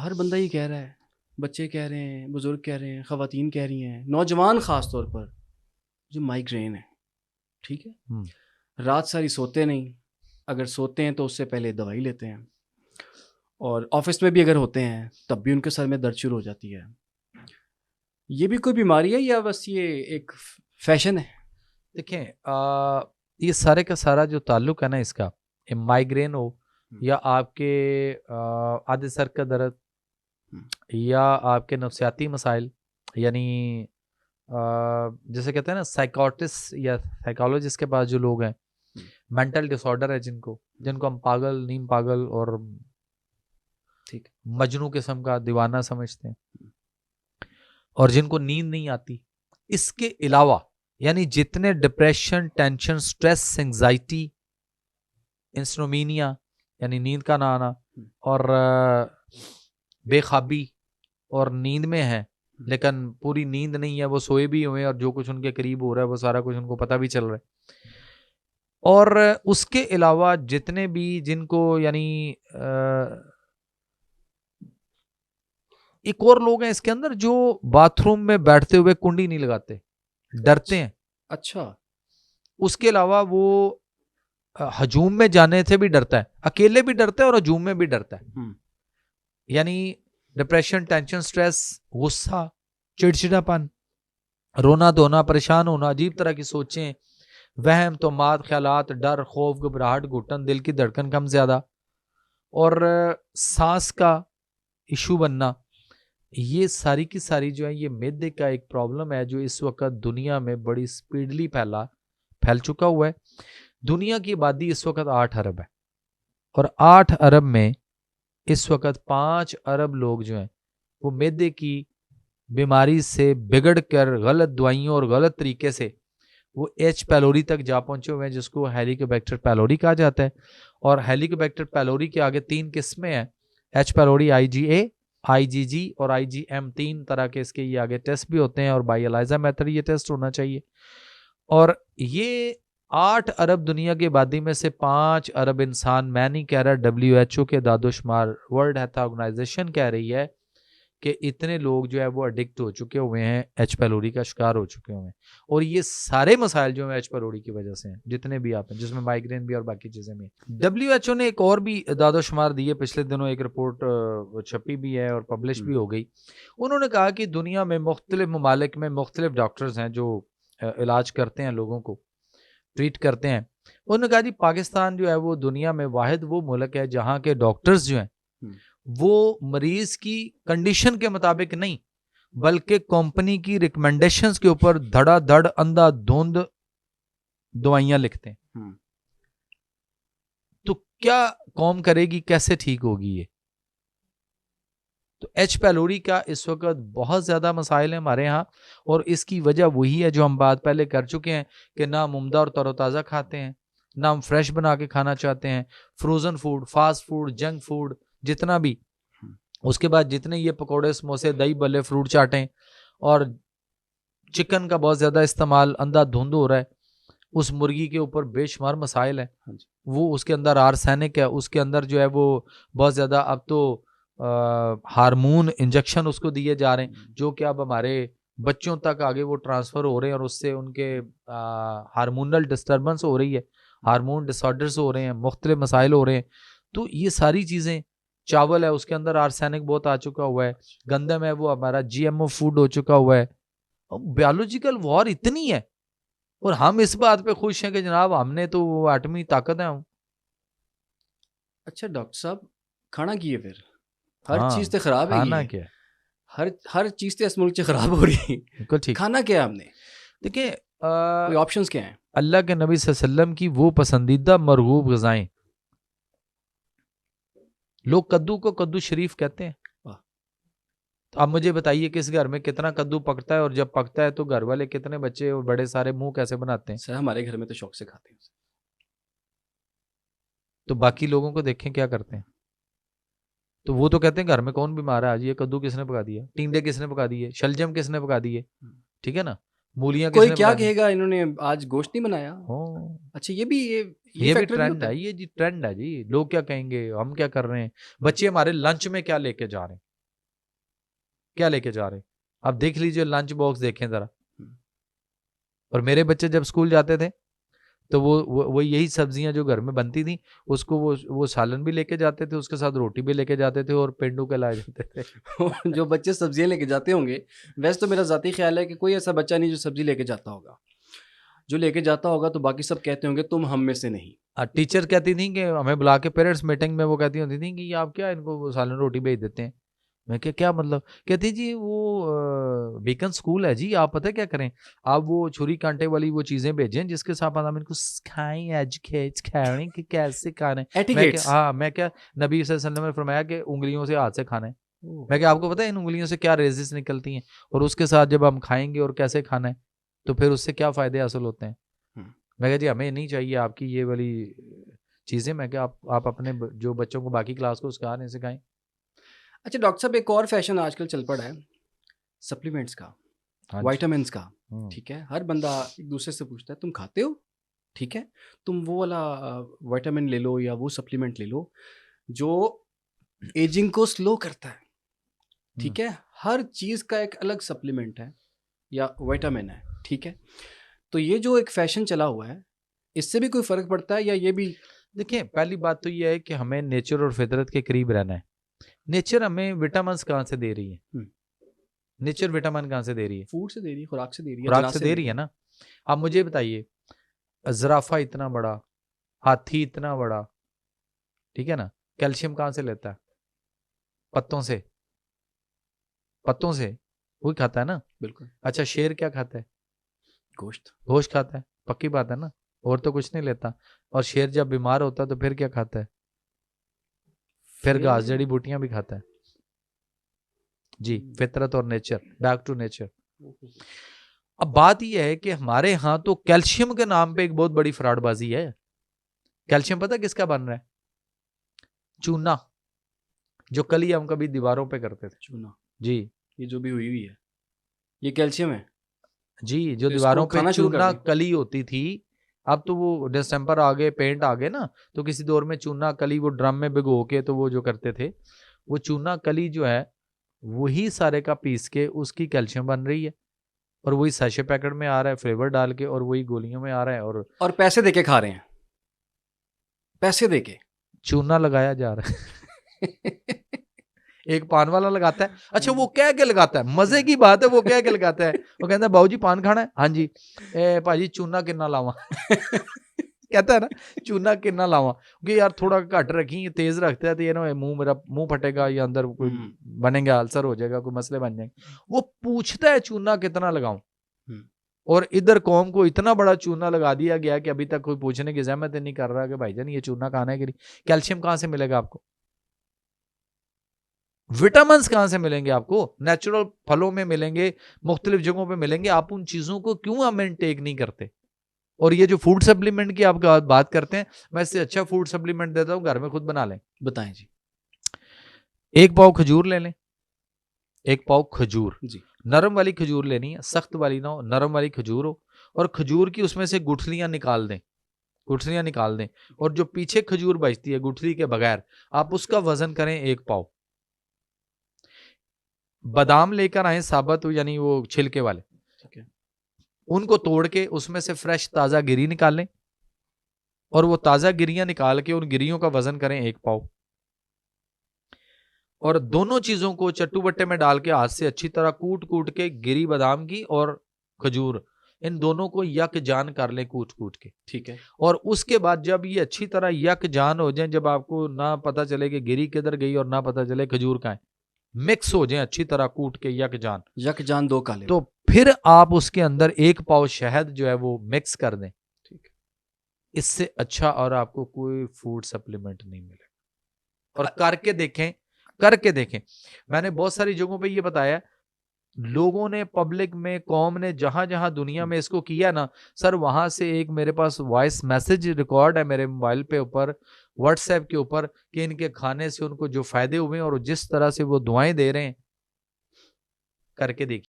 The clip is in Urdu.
ہر بندہ یہ کہہ رہا ہے, بچے کہہ رہے ہیں, بزرگ کہہ رہے ہیں, خواتین کہہ رہی ہیں, نوجوان خاص طور پر, جو مائیگرین ہے, ٹھیک ہے, رات ساری سوتے نہیں, اگر سوتے ہیں تو اس سے پہلے دوائی لیتے ہیں, اور آفس میں بھی اگر ہوتے ہیں تب بھی ان کے سر میں درد شروع ہو جاتی ہے. یہ بھی کوئی بیماری ہے یا بس یہ ایک فیشن ہے؟ دیکھیں یہ سارے کا سارا جو تعلق ہے نا اس کا, مائیگرین ہو یا آپ کے آدھے سر کا درد یا آپ کے نفسیاتی مسائل, یعنی جیسے کہتے ہیں نا سائیکاٹسٹ یا سائیکالوجسٹ کے پاس جو لوگ ہیں, مینٹل ڈس آرڈر ہے جن کو ہم پاگل, نیم پاگل اور ٹھیک مجنوں قسم کا دیوانہ سمجھتے ہیں, اور جن کو نیند نہیں آتی. اس کے علاوہ یعنی جتنے ڈپریشن, ٹینشن, سٹریس, انگزائٹی, انسومینیا یعنی نیند کا نہ آنا, اور بے خوابی اور نیند میں ہے لیکن پوری نیند نہیں ہے, وہ سوئے بھی ہوئے اور جو کچھ ان کے قریب ہو رہا ہے وہ سارا کچھ ان کو پتہ بھی چل رہا ہے. اور اس کے علاوہ جتنے بھی جن کو یعنی ایک اور لوگ ہیں اس کے اندر جو باتھ روم میں بیٹھتے ہوئے کنڈی نہیں لگاتے, ڈرتے ہیں. اچھا. اس کے علاوہ وہ ہجوم میں جانے سے بھی ڈرتا ہے, اکیلے بھی ڈرتا ہے اور ہجوم میں بھی ڈرتا ہے. یعنی ڈپریشن, ٹینشن, سٹریس, غصہ, چڑچڑا پن, رونا دھونا, پریشان ہونا, عجیب طرح کی سوچیں, وہم, توہمات, خیالات, ڈر, خوف, گھبراہٹ, گھٹن, دل کی دھڑکن کم زیادہ, اور سانس کا ایشو بننا, یہ ساری کی ساری جو ہے یہ معدے کا ایک پرابلم ہے جو اس وقت دنیا میں بڑی سپیڈلی پھیل چکا ہوا ہے. دنیا کی آبادی اس وقت 8 ارب ہے, اور 8 ارب میں اس وقت 5 ارب لوگ جو ہیں وہ معدے کی بیماری سے بگڑ کر غلط دوائیوں اور غلط طریقے سے وہ ایچ پیلوری تک جا پہنچے ہوئے ہیں, جس کو ہیلیکوبیکٹر پیلوری کہا جاتا ہے. اور ہیلیکوبیکٹر پیلوری کے آگے 3 قسمیں ہیں, ایچ پیلوری, آئی جی اے, آئی جی جی اور آئی جی ایم, 3 طرح کے اس کے یہ آگے ٹیسٹ بھی ہوتے ہیں, اور بائی الائزا میتھڈ یہ ٹیسٹ ہونا چاہیے. اور یہ 8 ارب دنیا کی آبادی میں سے 5 ارب انسان, میں نہیں کہہ رہا, WHO کے داد و شمار, ورلڈ ہیلتھ آرگنائزیشن کہہ رہی ہے کہ اتنے لوگ جو ہے وہ ایڈکٹ ہو چکے ہوئے ہیں, ایچ پیلوری کا شکار ہو چکے ہوئے ہیں. اور یہ سارے مسائل جو ہیں ایچ پیلوری کی وجہ سے ہیں, جتنے بھی آپ ہیں, جس میں مائیگرین بھی اور باقی چیزیں بھی. WHO نے ایک اور بھی داد و شمار دیے پچھلے دنوں, ایک رپورٹ چھپی بھی ہے اور پبلش بھی ہو گئی. انہوں نے کہا کہ دنیا میں مختلف ممالک میں مختلف ڈاکٹرز ہیں جو علاج کرتے ہیں, لوگوں کو ٹریٹ کرتے ہیں. انہوں نے کہا جی پاکستان جو ہے وہ دنیا میں واحد وہ ملک ہے جہاں کے ڈاکٹرز جو ہیں وہ مریض کی کنڈیشن کے مطابق نہیں بلکہ کمپنی کی ریکمنڈیشنز کے اوپر دھڑا دھڑ اندھا دھند دوائیاں لکھتے ہیں. تو کیا قوم کرے گی, کیسے ٹھیک ہوگی یہ؟ تو ایچ پیلوری کا اس وقت بہت زیادہ مسائل ہیں ہمارے ہاں, اور اس کی وجہ وہی ہے جو ہم بات پہلے کر چکے ہیں کہ نہ ہم عمدہ اور تر و تازہ کھاتے ہیں, نہ ہم فریش بنا کے کھانا چاہتے ہیں. Frozen food, fast food, junk food, جتنا بھی, اس کے بعد جتنے یہ پکوڑے, سموسے, دہی بلے, فروٹ چاٹیں, اور چکن کا بہت زیادہ استعمال اندھا دھند ہو رہا ہے. اس مرغی کے اوپر بے شمار مسائل ہیں, وہ اس کے اندر آرسینک ہے, اس کے اندر جو ہے وہ بہت زیادہ اب تو ہارمون انجیکشن اس کو دیے جا رہے ہیں جو کہ اب ہمارے بچوں تک آگے وہ ٹرانسفر ہو رہے ہیں, اور اس سے ان کے ہارمونل ڈسٹربنس ہو رہی ہے, ہارمون ڈس آرڈرز ہو رہے ہیں, مختلف مسائل ہو رہے ہیں. تو یہ ساری چیزیں, چاول ہے اس کے اندر آرسینک بہت آ چکا ہوا ہے, گندم ہے وہ ہمارا جی ایم او فوڈ ہو چکا ہوا ہے. بیولوجیکل وار اتنی ہے, اور ہم اس بات پہ خوش ہیں کہ جناب ہم نے تو وہ ایٹمی طاقت ہے. اچھا ڈاکٹر صاحب, کھانا کی ہے پھر ہر چیز تو خراب ہے, کھانا کیا ہر چیز تو اس ملک سے خراب ہو رہی ہے, بالکل ٹھیک. کھانا کیا ہم نے, دیکھیں آپشنز کیا ہیں؟ اللہ کے نبی صلی اللہ علیہ وسلم کی وہ پسندیدہ مرغوب غذائیں, لوگ کدو کو کدو شریف کہتے ہیں. تو اب مجھے بتائیے کس گھر میں کتنا کدو پکتا ہے, اور جب پکتا ہے تو گھر والے کتنے بچے اور بڑے سارے منہ کیسے بناتے ہیں؟ سر ہمارے گھر میں تو شوق سے کھاتے ہیں. تو باقی لوگوں کو دیکھیں کیا کرتے ہیں. تو وہ تو کہتے ہیں گھر میں کون بیمار ہے, آج یہ کدو کس نے پکا دیا, ٹینڈے کس نے پکا دیے, شلجم کس نے پکا دیے, ٹھیک ہے نا, مولیاں کس نے پکا دی. کوئی کیا کہے گا انہوں نے آج گوشت نہیں بنایا. اچھا یہ بھی ٹرینڈ ہے, یہ جی ٹرینڈ ہے جی. لوگ کیا کہیں گے, ہم کیا کر رہے ہیں, بچے ہمارے لنچ میں کیا لے کے جا رہے ہیں, کیا لے کے جا رہے ہیں. آپ دیکھ لیجئے لنچ باکس دیکھیں ذرا. اور میرے بچے جب اسکول جاتے تھے تو وہ یہی سبزیاں جو گھر میں بنتی تھیں اس کو وہ سالن بھی لے کے جاتے تھے, اس کے ساتھ روٹی بھی لے کے جاتے تھے اور پینڈو کے لائے جاتے تھے. جو بچے سبزیاں لے کے جاتے ہوں گے, ویسے تو میرا ذاتی خیال ہے کہ کوئی ایسا بچہ نہیں جو سبزی لے کے جاتا ہوگا. جو لے کے جاتا ہوگا تو باقی سب کہتے ہوں گے تم ہم میں سے نہیں. ٹیچر کہتی تھیں کہ ہمیں بلا کے پیرنٹس میٹنگ میں وہ کہتی ہوتی تھیں کہ یہ آپ کیا ان کو سالن روٹی بھیج دیتے ہیں. میں کیا مطلب, کہتی جی وہ بیکن اسکول ہے جی, آپ پتہ کیا کریں, آپ وہ چھری کانٹے والی وہ چیزیں بھیجیں جس کے ساتھ ہم ان کو سکھائیں ایجوکیٹ کھانے کہ کیسے کھانا ہے. ہاں میں کیا, نبی صلی اللہ علیہ وسلم نے فرمایا کہ انگلیوں سے ہاتھ سے کھانا ہے. میں کہ آپ کو پتہ ہے ان انگلیوں سے کیا ریزز نکلتی ہیں, اور اس کے ساتھ جب ہم کھائیں گے اور کیسے کھانا ہے تو پھر اس سے کیا فائدے حاصل ہوتے ہیں. میں کہا جی ہمیں نہیں چاہیے آپ کی یہ والی چیزیں. میں کہ آپ اپنے جو بچوں کو باقی کلاس کو سکھائیں. اچھا ڈاکٹر صاحب, ایک اور فیشن آج کل چل پڑا ہے سپلیمنٹس کا, وائٹامنس کا. ٹھیک ہے, ہر بندہ ایک دوسرے سے پوچھتا ہے تم کھاتے ہو, ٹھیک ہے, تم وہ والا وائٹامن لے لو یا وہ سپلیمنٹ لے لو جو ایجنگ کو سلو کرتا ہے. ٹھیک ہے, ہر چیز کا ایک الگ سپلیمنٹ ہے یا وائٹامن ہے. ٹھیک ہے, تو یہ جو ایک فیشن چلا ہوا ہے اس سے بھی کوئی فرق پڑتا ہے یا یہ بھی؟ دیکھیں پہلی بات تو یہ ہے کہ ہمیں نیچر اور فطرت کے قریب رہنا ہے. نیچر ہمیں وٹامنس کہاں سے دے رہی ہے؟ نیچر وٹامن کہاں سے دے رہی ہے؟ فوڈ سے دے رہی ہے, خوراک سے دے رہی ہے, خوراک سے دے رہی ہے نا. آپ مجھے بتائیے, زرافہ اتنا بڑا, ہاتھی اتنا بڑا, ٹھیک ہے نا, کیلشیم کہاں سے لیتا ہے؟ پتوں سے وہی کھاتا ہے نا. بالکل. اچھا شیر کیا کھاتا ہے؟ گوشت کھاتا ہے. پکی بات ہے نا, اور تو کچھ نہیں لیتا. اور شیر جب بیمار ہوتا ہے تو پھر کیا کھاتا ہے؟ پھر گھاس جڑی بوٹیاں بھی کھاتا ہے. جی, فطرت اور نیچر, بیک ٹو نیچر. اب بات یہ ہے کہ ہمارے ہاں تو کیلشیم کے نام پہ ایک بہت بڑی فراڈ بازی ہے. کیلشیم پتہ کس کا بن رہا ہے؟ چونا, جو کلی ہم کبھی دیواروں پہ کرتے تھے. چونا, جی, یہ جو بھی ہوئی ہے یہ کیلشیم ہے. جی, جو دیواروں پہ چونا کلی ہوتی تھی, اب تو وہ ڈسٹمپر آ گئے, پینٹ آ گئے نا, تو کسی دور میں چونا کلی وہ ڈرم میں بھگو کے تو وہ جو کرتے تھے, وہ چونا کلی جو ہے وہی سارے کا پیس کے اس کی کیلشیم بن رہی ہے, اور وہی سیشے پیکٹ میں آ رہا ہے فلیور ڈال کے, اور وہی گولیوں میں آ رہا ہے, اور پیسے دے کے کھا رہے ہیں, پیسے دے کے چونا لگایا جا رہا ہے. ایک پان والا لگاتا ہے, اچھا وہ کہہ کے لگاتا ہے, مزے کی بات ہے, وہ کہہ کے لگاتا ہے, وہ کہتا ہے باؤ جی پان کھانا ہے؟ ہاں جی. بھاجی چونا کنا لاواں؟ کہتا ہے نا چونا کنا لاواں, کہ یار تھوڑا گھٹ رکھی, تیز رکھتا ہے تو یہ نا منہ پھٹے گا یا اندر کوئی بنے گا, السر ہو جائے گا, کوئی مسئلے بن جائیں گے. وہ پوچھتا ہے چونا کتنا لگاؤں, اور ادھر قوم کو اتنا بڑا چونا لگا دیا گیا کہ ابھی تک کوئی پوچھنے کی زحمت نہیں کر رہا کہ بھائی جان یہ چونا کھانا ہے کہ نہیں. کیلشیم کہاں سے ملے گا آپ کو؟ وٹامنس کہاں سے ملیں گے آپ کو؟ نیچرل پھلوں میں ملیں گے, مختلف جگہوں پہ ملیں گے. آپ ان چیزوں کو کیوں ہم انٹیک نہیں کرتے؟ اور یہ جو فوڈ سپلیمنٹ کی آپ بات کرتے ہیں, میں اس سے اچھا فوڈ سپلیمنٹ دیتا ہوں, گھر میں خود بنا لیں. بتائیں جی. 1 پاؤ کھجور لے لیں, 1 پاؤ کھجور, جی نرم والی کھجور لینی ہے, سخت والی نہ ہو, نرم والی کھجور ہو, اور کھجور کی اس میں سے گٹھلیاں نکال دیں, اور جو پیچھے کھجور بچتی ہے گٹھلی کے بغیر, آپ اس کا وزن کریں 1 پاؤ. بادام لے کر آئیں ثابت, یعنی وہ چھلکے والے, ان کو توڑ کے اس میں سے فریش تازہ گری نکالیں, اور وہ تازہ گریاں نکال کے ان گریوں کا وزن کریں 1 پاؤ. اور دونوں چیزوں کو چٹو بٹے میں ڈال کے ہاتھ سے اچھی طرح کوٹ کے, گری بادام کی اور کھجور, ان دونوں کو یک جان کر لیں کوٹ کے. ٹھیک ہے. اور اس کے بعد جب یہ اچھی طرح یک جان ہو جائیں, جب آپ کو نہ پتہ چلے کہ گری کدھر گئی اور نہ پتہ چلے کھجور کہاں ہے, مکس ہو جائیں اچھی طرح کوٹ کے یک جان 2 کالے, تو پھر آپ اس کے اندر 1 پاؤ شہد جو ہے وہ مکس کر دیں. ٹھیک, اس سے اچھا اور آپ کو کوئی فوڈ سپلیمنٹ نہیں ملے. اور کر کے دیکھیں. میں نے بہت ساری جگہوں پہ یہ بتایا, لوگوں نے, پبلک میں, قوم نے جہاں دنیا میں اس کو کیا نا سر, وہاں سے ایک میرے پاس وائس میسج ریکارڈ ہے میرے موبائل پہ اوپر, واٹس ایپ کے اوپر, کہ ان کے کھانے سے ان کو جو فائدے ہوئے اور جس طرح سے وہ دعائیں دے رہے ہیں, کر کے دیکھیے.